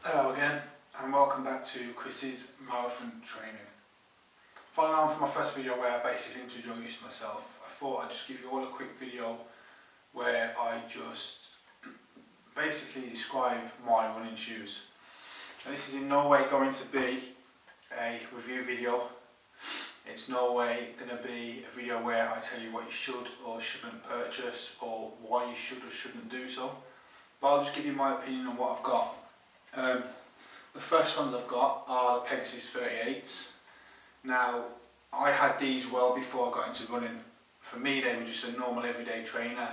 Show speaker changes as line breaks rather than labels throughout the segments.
Hello again and welcome back to Chris's marathon training. Following on from my first video where I basically introduced myself, I thought I'd just give you all a quick video where I just basically describe my running shoes. Now, this is in no way going to be a review video. It's no way going to be a video where I tell you what you should or shouldn't purchase or why you should or shouldn't do so. But I'll just give you my opinion on what I've got. The first ones I've got are the Pegasus 38s. Now, I had these well before I got into running. For me, they were just a normal everyday trainer.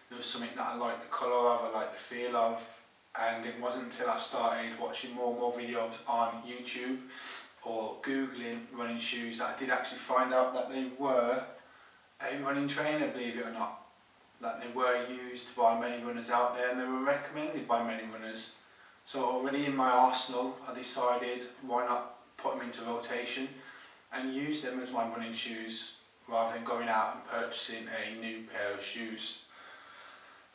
There was something that I liked the colour of, I liked the feel of, and it wasn't until I started watching more and more videos on YouTube or Googling running shoes that I did actually find out that they were a running trainer, believe it or not. That they were used by many runners out there and they were recommended by many runners. So already in my arsenal, I decided why not put them into rotation and use them as my running shoes rather than going out and purchasing a new pair of shoes.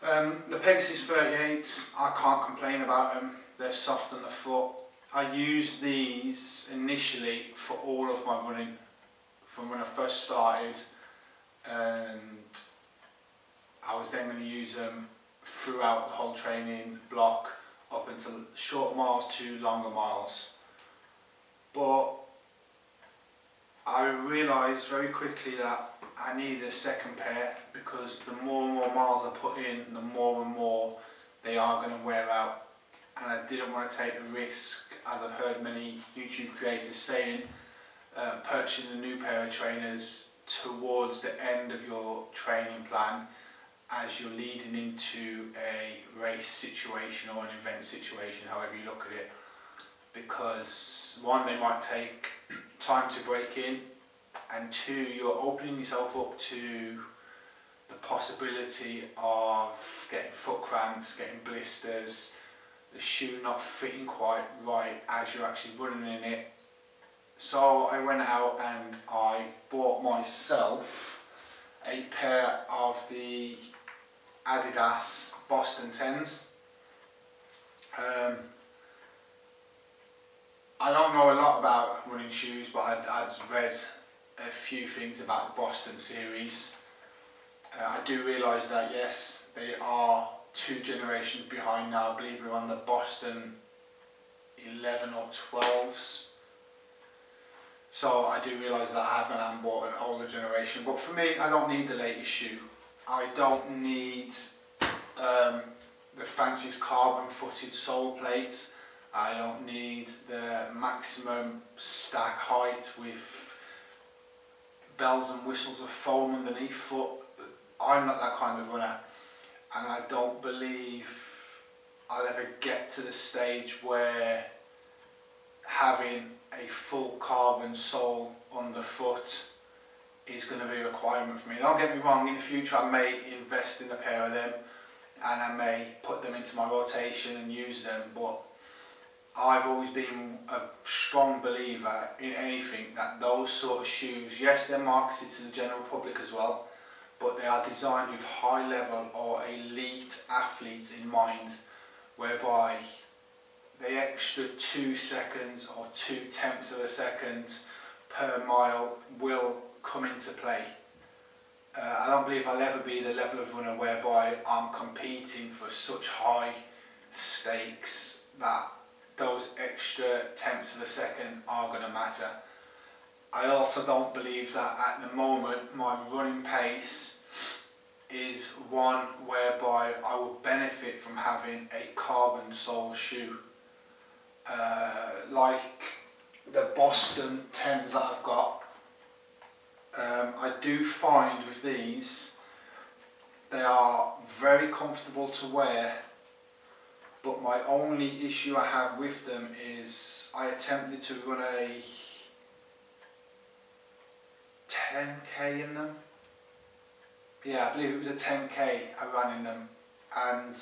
The Pegasus 38s, I can't complain about them. They're soft on the foot. I used these initially for all of my running from when I first started, and I was then going to use them throughout the whole training block up until short miles to longer miles. But I realised very quickly that I needed a second pair because the more and more miles I put in, the more and more they are going to wear out. And I didn't want to take the risk, as I've heard many YouTube creators saying, purchasing a new pair of trainers towards the end of your training plan as you're leading into a race situation or an event situation, however you look at it. Because one, they might take time to break in, and two, you're opening yourself up to the possibility of getting foot cramps, getting blisters, the shoe not fitting quite right as you're actually running in it. So I went out and I bought myself a pair of the Adidas Boston 10s. I don't know a lot about running shoes, but I'd read a few things about the Boston series. I do realise that yes, they are 2 generations behind now. I believe we're on the Boston 11 or 12s. So I do realise that I haven't bought an older generation, but for me, I don't need the latest shoe. I don't need the fanciest carbon footed sole plate. I don't need the maximum stack height with bells and whistles of foam underneath foot. I'm not that kind of runner, and I don't believe I'll ever get to the stage where having a full carbon sole underfoot is going to be a requirement for me. Don't get me wrong, in the future I may invest in a pair of them and I may put them into my rotation and use them, but I've always been a strong believer in anything that those sort of shoes, yes, they're marketed to the general public as well, but they are designed with high level or elite athletes in mind, whereby the extra 2 seconds or 0.2 of a second per mile will come into play. I don't believe I'll ever be the level of runner whereby I'm competing for such high stakes that those extra 0.1 of a second are going to matter. I also don't believe that at the moment my running pace is one whereby I would benefit from having a carbon sole shoe. Like the Boston 10s that I've got, I do find with these they are very comfortable to wear, but my only issue I have with them is I attempted to run a 10k in them. Yeah, I believe it was a 10k I ran in them, and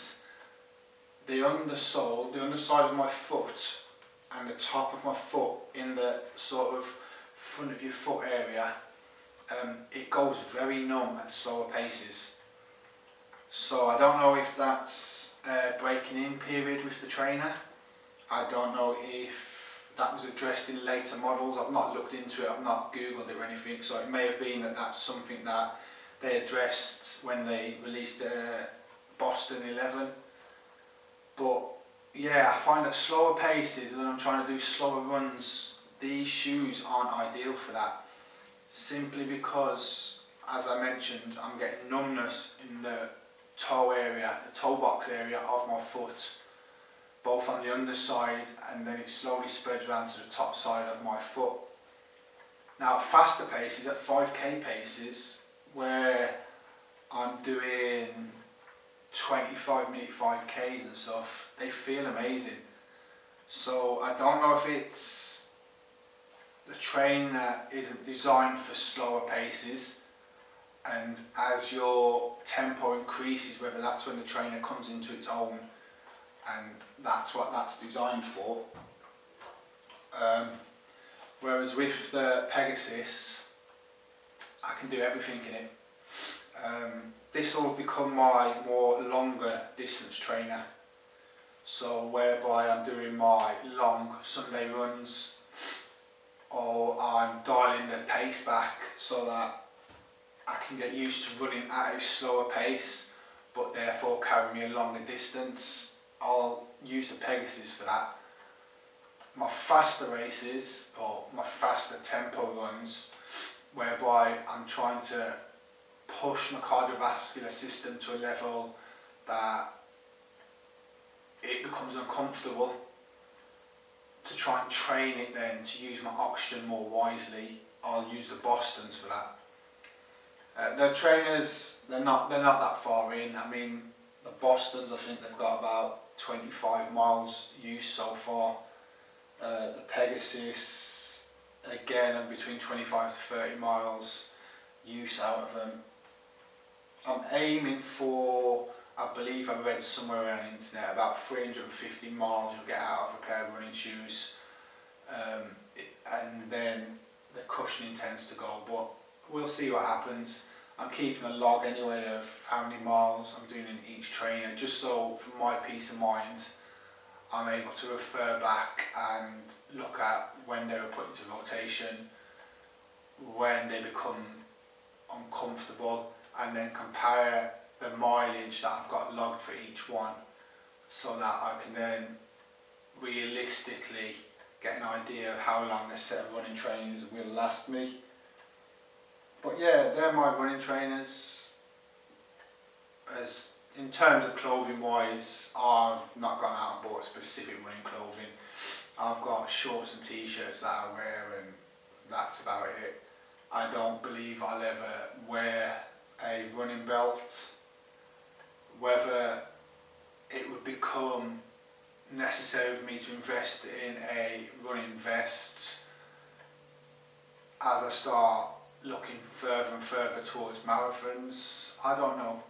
the undersole, the underside of my foot and the top of my foot in the sort of front of your foot area, it goes very numb at slower paces. So I don't know if that's a breaking in period with the trainer, I don't know if that was addressed in later models. I've not looked into it, I've not googled it or anything, so it may have been that that's something that they addressed when they released Boston 11. But yeah, I find that slower paces, when I'm trying to do slower runs, these shoes aren't ideal for that. Simply because, as I mentioned, I'm getting numbness in the toe area, the toe box area of my foot, both on the underside, and then it slowly spreads around to the top side of my foot. Now, faster paces, at 5k paces, where I'm doing 25-minute 5Ks and stuff, they feel amazing. So I don't know if it's the trainer isn't designed for slower paces, and as your tempo increases, whether that's when the trainer comes into its own, and that's what that's designed for. Whereas with the Pegasus, I can do everything in it. This will become my more longer distance trainer, so whereby I'm doing my long Sunday runs, or I'm dialing the pace back so that I can get used to running at a slower pace, but therefore carry me a longer distance. I'll use the Pegasus for that. My faster races, or my faster tempo runs, whereby I'm trying to push my cardiovascular system to a level that it becomes uncomfortable, to try and train it then to use my oxygen more wisely, I'll use the Bostons for that. The trainers, they're not that far in. I mean, the Bostons, I think they've got about 25 miles use so far. The Pegasus, again, I'm between 25 to 30 miles use out of them. I'm aiming for, I believe I read somewhere around the internet, about 350 miles you'll get out of a pair of running shoes, and then the cushioning tends to go, but we'll see what happens. I'm keeping a log anyway of how many miles I'm doing in each trainer, just so for my peace of mind I'm able to refer back and look at when they were put into rotation, when they become uncomfortable, and then compare the mileage that I've got logged for each one, so that I can then realistically get an idea of how long this set of running trainers will last me. But yeah, they're my running trainers. As in terms of clothing wise, I've not gone out and bought specific running clothing. I've got shorts and t-shirts that I wear, and that's about it. I don't believe I'll ever wear a running belt. Whether it would become necessary for me to invest in a running vest as I start looking further and further towards marathons, I don't know.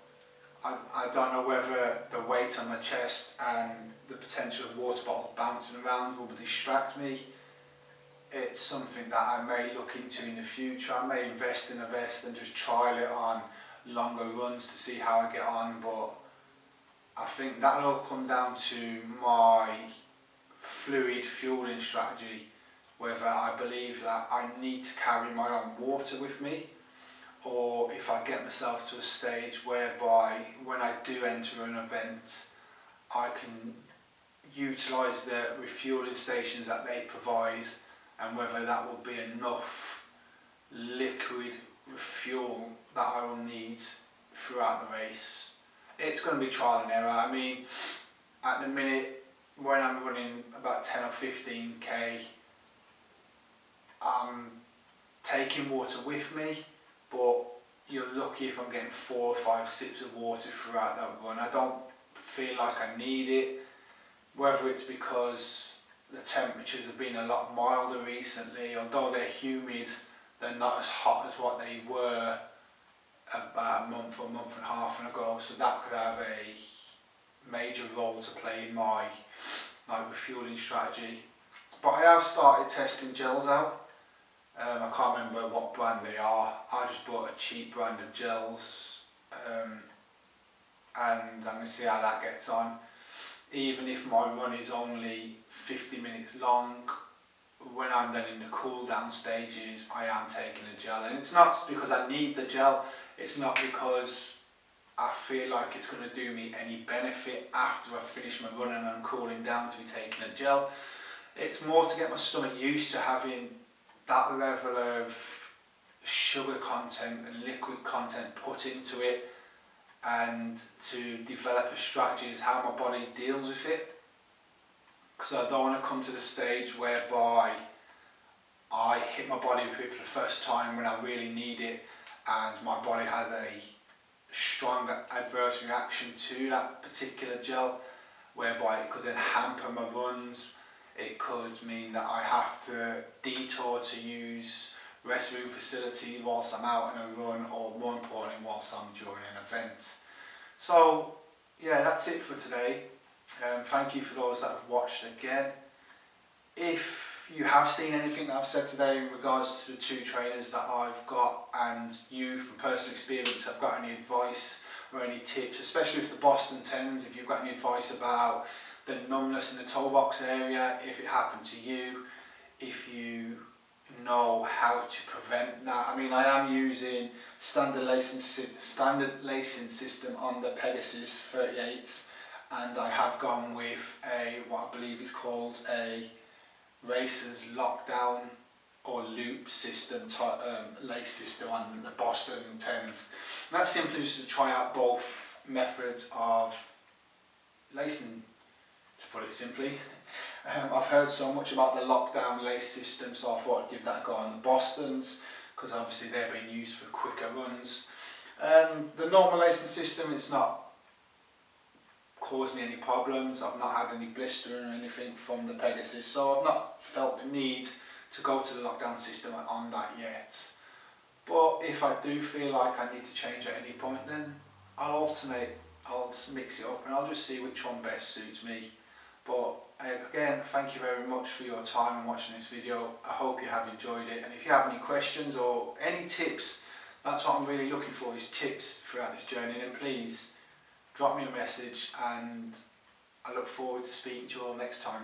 I don't know whether the weight on my chest and the potential of water bottle bouncing around will distract me. It's something that I may look into in the future. I may invest in a vest and just trial it on longer runs to see how I get on, but I think that'll all come down to my fluid fueling strategy, whether I believe that I need to carry my own water with me, or if I get myself to a stage whereby when I do enter an event I can utilise the refueling stations that they provide, and whether that will be enough liquid fuel that I will need throughout the race. It's going to be trial and error. I mean, at the minute when I'm running about 10 or 15k, I'm taking water with me, but you're lucky if I'm getting 4 or 5 sips of water throughout that run. I don't feel like I need it, whether it's because the temperatures have been a lot milder recently. Although they're humid, they're not as hot as what they were about a month or a month and a half ago, so that could have a major role to play in my refueling strategy. But I have started testing gels out. I can't remember what brand they are. I just bought a cheap brand of gels, and I'm going to see how that gets on. even if my run is only 50 minutes long, when I'm then in the cool down stages, I am taking a gel. And it's not because I need the gel, it's not because I feel like it's going to do me any benefit after I finish my run and I'm cooling down to be taking a gel. It's more to get my stomach used to having that level of sugar content and liquid content put into it, and to develop a strategy as how my body deals with it. Because I don't want to come to the stage whereby I hit my body with it for the first time when I really need it, and my body has a strong adverse reaction to that particular gel, whereby it could then hamper my runs. It could mean that I have to detour to use restroom facility whilst I'm out on a run, or more importantly whilst I'm during an event. So yeah, that's it for today. Thank you for those that have watched again. If you have seen anything that I've said today in regards to the two trainers that I've got, and you from personal experience have got any advice or any tips, especially with the Boston 10s, if you've got any advice about the numbness in the toe box area, if it happened to you, if you know how to prevent that. I mean, I am using standard lacing system on the Pegasus 38s, and I have gone with what I believe is called a racer's lockdown or loop system, lace system on the Boston 10s. And that's simply just to try out both methods of lacing, to put it simply. I've heard so much about the lockdown lace system, so I thought I'd give that a go on the Bostons, because obviously they're being used for quicker runs. The normal lacing system, it's not caused me any problems. I've not had any blistering or anything from the Pegasus, so I've not felt the need to go to the lockdown system on that yet. But if I do feel like I need to change at any point, then I'll alternate, I'll mix it up, and I'll just see which one best suits me. But again, thank you very much for your time and watching this video. I hope you have enjoyed it, and if you have any questions or any tips, that's what I'm really looking for, is tips throughout this journey. And please drop me a message, and I look forward to speaking to you all next time.